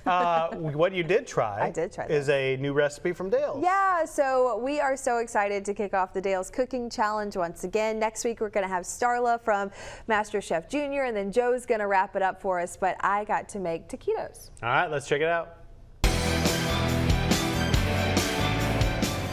What you did try, is a new recipe from Dale's. Yeah, so we are so excited to kick off the Dale's Cooking Challenge once again. Next week we're going to have Starla from Master Chef Junior, and then Joe's going to wrap it up for us, but I got to make taquitos. All right, let's check it out.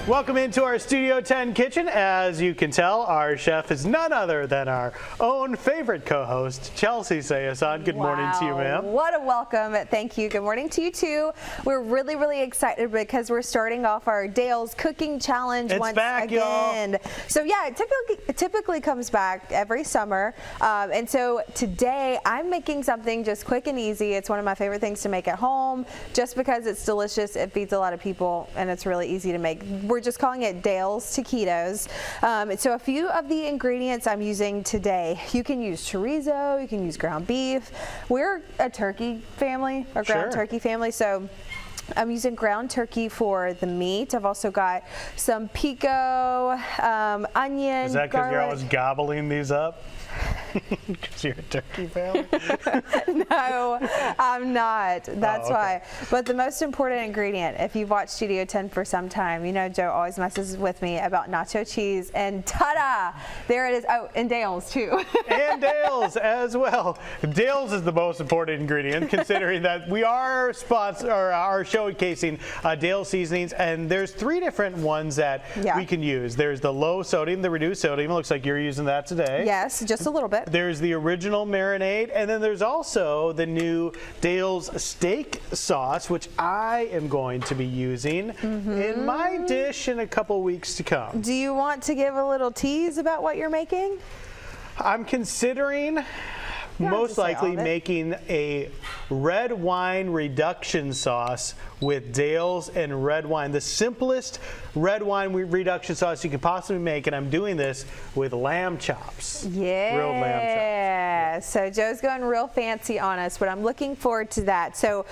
Welcome into our Studio 10 kitchen. As you can tell, our chef is none other than our own favorite co-host, Chelsea Sayasan. Good morning to you, ma'am. What a welcome. Thank you. Good morning to you, too. We're really, really excited because we're starting off our Dale's Cooking Challenge once again. So, yeah, it typically comes back every summer. And so today I'm making something just quick and easy. It's one of my favorite things to make at home just because it's delicious. It feeds a lot of people, and it's really easy to make. We're just calling it Dale's Taquitos. So a few of the ingredients I'm using today, you can use chorizo, you can use ground beef. We're a turkey family, or ground turkey family, so I'm using ground turkey for the meat. I've also got some pico, onion, Is that because you're always gobbling these up? Because you're a turkey family? No, I'm not. That's why. But the most important ingredient, if you've watched Studio 10 for some time, you know Joe always messes with me about nacho cheese, and ta-da! There it is. Oh, and Dale's too. And Dale's as well. Dale's is the most important ingredient, considering that we are showcasing Dale's seasonings, and there's 3 different ones that we can use. There's the low sodium, the reduced sodium. It looks like you're using that today. Yes, just a little bit. There's the original marinade, and then there's also the new Dale's steak sauce, which I am going to be using in my dish in a couple weeks to come. Do you want to give a little tease about what you're making? I'm considering most likely making a red wine reduction sauce with Dale's and red wine. The simplest red wine reduction sauce you can possibly make, and I'm doing this with lamb chops. Yeah. Grilled lamb chops. Yeah. So Joe's going real fancy on us, but I'm looking forward to that. So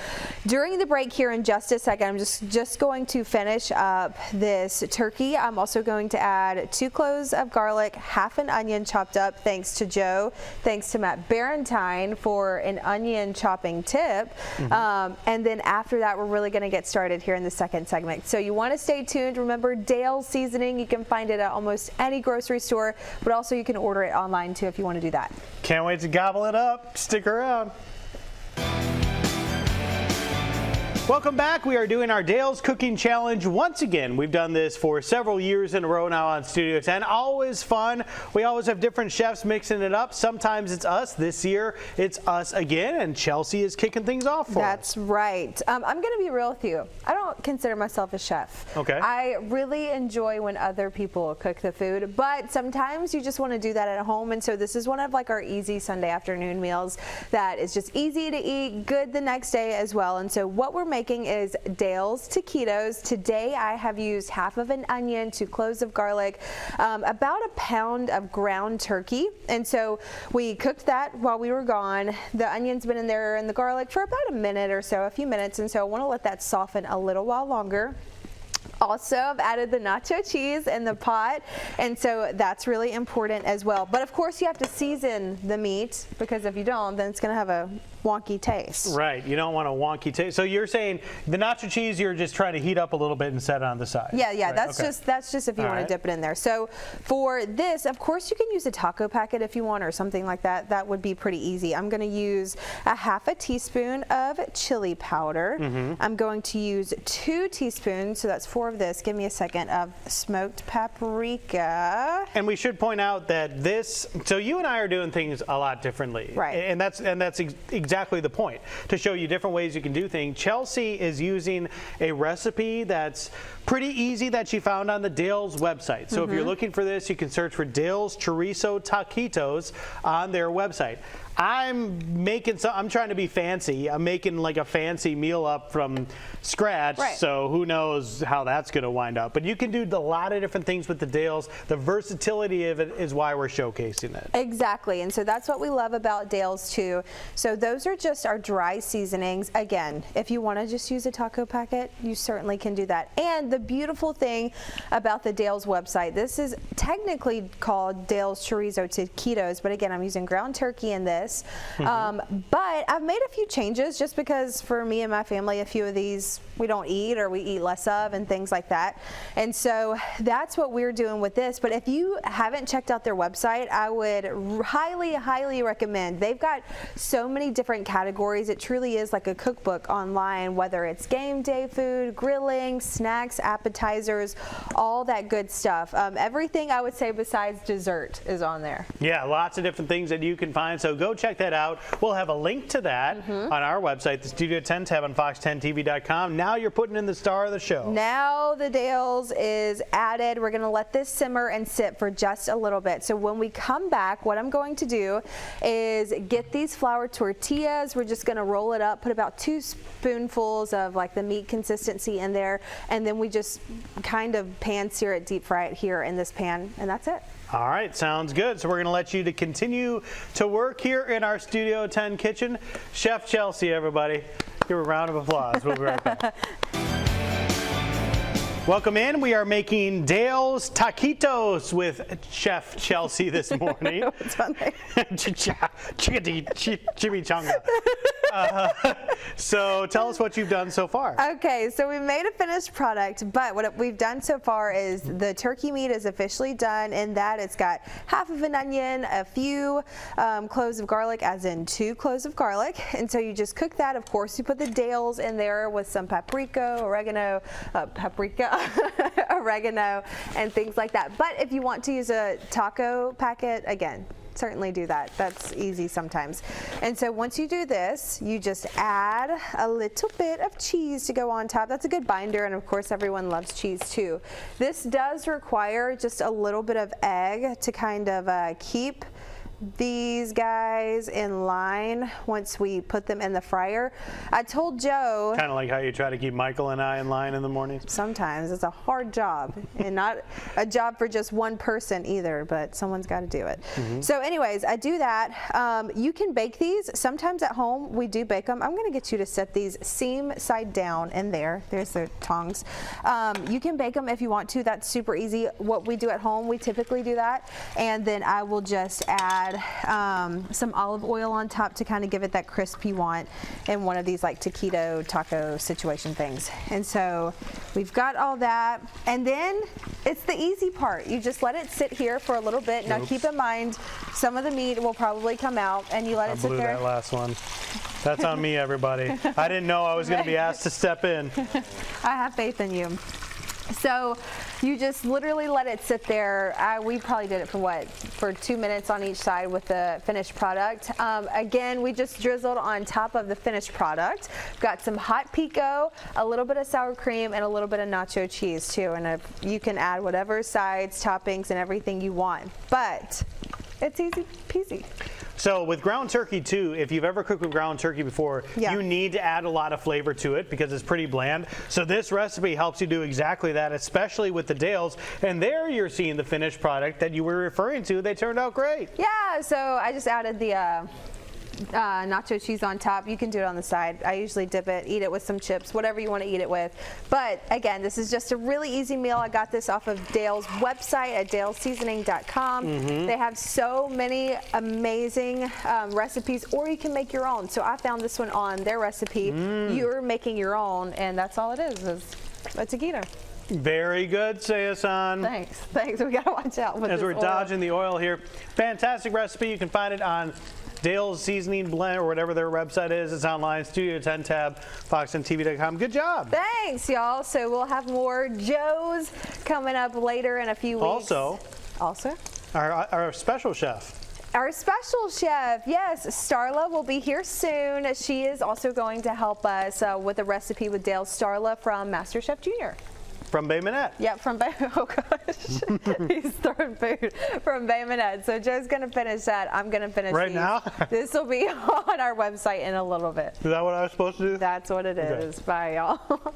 during the break here in just a second, I'm just going to finish up this turkey. I'm also going to add 2 cloves of garlic, half an onion chopped up, thanks to Joe, thanks to Matt Barentine for an onion chopping tip. And then after that, we're really going to get started here in the second segment. So you want to stay tuned. Remember, Dale's seasoning, you can find it at almost any grocery store, but also you can order it online too if you want to do that. Can't wait to gobble it up. Stick around. Welcome back. We are doing our Dale's Cooking Challenge once again. We've done this for several years in a row now on Studio 10. Always fun. We always have different chefs mixing it up. Sometimes it's us. This year it's us again, and Chelsea is kicking things off for us. That's right. I'm going to be real with you. I don't consider myself a chef. Okay. I really enjoy when other people cook the food, but sometimes you just want to do that at home, and so this is one of like our easy Sunday afternoon meals that is just easy to eat, good the next day as well. And so what we're making is Dale's Taquitos. Today I have used half of an onion, 2 cloves of garlic, about a pound of ground turkey, and so we cooked that while we were gone. The onion's been in there and the garlic for about a minute or so, a few minutes, and so I want to let that soften a little while longer. Also, I've added the nacho cheese in the pot, and so that's really important as well. But of course, you have to season the meat, because if you don't, then it's going to have a wonky taste. Right, you don't want a wonky taste. So you're saying the nacho cheese, you're just trying to heat up a little bit and set it on the side. Yeah, right? that's just if you want to dip it in there. So for this, of course, you can use a taco packet if you want, or something like that. That would be pretty easy. I'm going to use a half a teaspoon of chili powder. I'm going to use 2 teaspoons, so that's 4 of this. Give me a second, of smoked paprika. And we should point out that this, so you and I are doing things a lot differently. Right. And that's exactly the point, to show you different ways you can do things. Chelsea is using a recipe that's pretty easy that she found on the Dale's website. So if you're looking for this, you can search for Dale's Chorizo Taquitos on their website. I'm trying to be fancy. I'm making like a fancy meal up from scratch, so who knows how that's going to wind up. But you can do a lot of different things with the Dale's. The versatility of it is why we're showcasing it. Exactly, and so that's what we love about Dale's too. So those are just our dry seasonings. Again, if you want to just use a taco packet, you certainly can do that. And the beautiful thing about the Dale's website, this is technically called Dale's Chorizo Taquitos, but again, I'm using ground turkey in this. this. But I've made a few changes just because for me and my family, a few of these we don't eat or we eat less of and things like that. And so that's what we're doing with this. But if you haven't checked out their website, I would highly recommend. They've got so many different categories. It truly is like a cookbook online, whether it's game day food, grilling, snacks, appetizers, all that good stuff. Everything I would say besides dessert is on there. Yeah, lots of different things that you can find. So go check that out. We'll have a link to that on our website, the Studio 10 tab on fox10tv.com. Now you're putting in the star of the show. Now the Dales is added. We're going to let this simmer and sit for just a little bit. So when we come back, what I'm going to do is get these flour tortillas. We're just going to roll it up, put about 2 spoonfuls of like the meat consistency in there, and then we just kind of pan sear it, deep fry it here in this pan, and that's it. All right, sounds good. So we're going to let you to continue to work here in our Studio 10 kitchen. Chef Chelsea, everybody. Give her a round of applause. We'll be right back. Welcome in. We are making Dale's Taquitos with Chef Chelsea this morning. What's on there? Chimichanga. So tell us what you've done so far. Okay, so we made a finished product, but what we've done so far is the turkey meat is officially done, in that it's got half of an onion, a few cloves of garlic, as in 2 cloves of garlic, and so you just cook that. Of course, you put the Dales in there with some paprika, oregano, oregano, and things like that. But if you want to use a taco packet, again, certainly do that. That's easy sometimes. And so once you do this, you just add a little bit of cheese to go on top. That's a good binder, and of course everyone loves cheese too. This does require just a little bit of egg to kind of keep these guys in line once we put them in the fryer. I told Joe, kind of like how you try to keep Michael and I in line in the mornings. Sometimes it's a hard job, and not a job for just one person either, but someone's got to do it. So anyways, I do that. You can bake these. Sometimes at home we do bake them. I'm going to get you to set these seam side down in there. There's the tongs. You can bake them if you want to. That's super easy. What we do at home, we typically do that, and then I will just add some olive oil on top to kind of give it that crisp you want in one of these like taquito taco situation things. And so we've got all that, and then it's the easy part. You just let it sit here for a little bit. Now keep in mind, some of the meat will probably come out, and you let it sit there. I blew that last one. That's on me, everybody. I didn't know I was going to be asked to step in. I have faith in you. So you just literally let it sit there. We probably did it for 2 minutes on each side with the finished product. Again, we just drizzled on top of the finished product. Got some hot pico, a little bit of sour cream, and a little bit of nacho cheese too. And you can add whatever sides, toppings, and everything you want. But it's easy peasy. So with ground turkey too, if you've ever cooked with ground turkey before, you need to add a lot of flavor to it because it's pretty bland. So this recipe helps you do exactly that, especially with the Dales. And there you're seeing the finished product that you were referring to. They turned out great. Yeah, so I just added the nacho cheese on top. You can do it on the side. I usually dip it, eat it with some chips, whatever you want to eat it with. But again, this is just a really easy meal. I got this off of Dale's website at daleseasoning.com. They have so many amazing recipes, or you can make your own. So I found this one on their recipe. You're making your own, and that's all it is a taquito. Very good, Sayasan. Thanks. We gotta watch out with as this we're oil. dodging the oil here. Fantastic recipe. You can find it on Dale's Seasoning Blend or whatever their website is. It's online, Studio 10 tab, fox10tv.com. Good job. Thanks, y'all. So we'll have more Joes coming up later in a few weeks. Also, our special chef. Our special chef, yes, Starla will be here soon. She is also going to help us with a recipe with Dale. Starla from MasterChef Junior. From Bay Minette. Yep, from Bay. Oh gosh, he's throwing food from Bay Minette. So Joe's gonna finish that. I'm gonna finish right these. now. This will be on our website in a little bit. Is that what I was supposed to do? That's what it is. Bye, y'all.